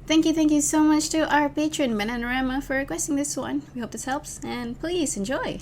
Thank you so much to our patron Bananarama for requesting this one. We hope this helps, and please enjoy.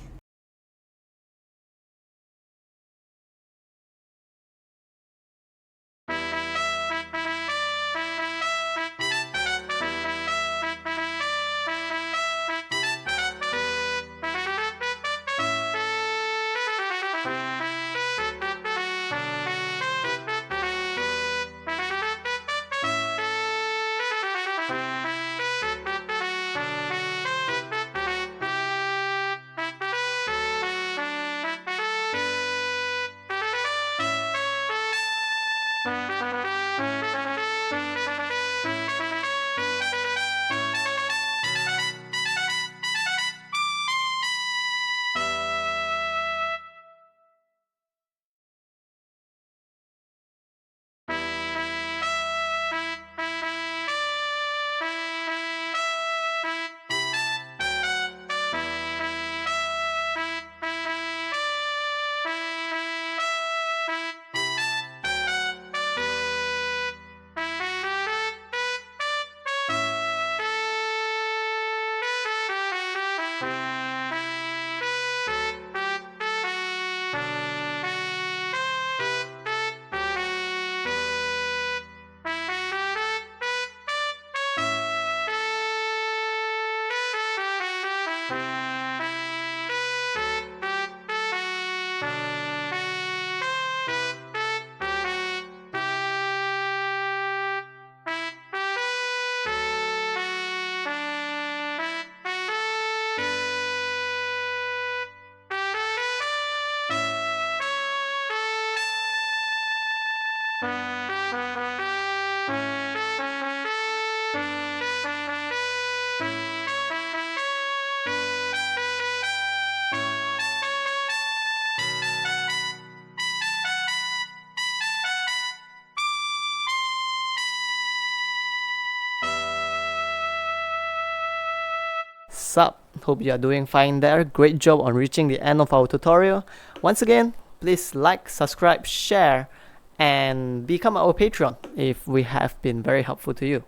Sup, hope you are doing fine there. Great job on reaching the end of our tutorial. Once again, please like, subscribe, share, and become our patron if we have been very helpful to you.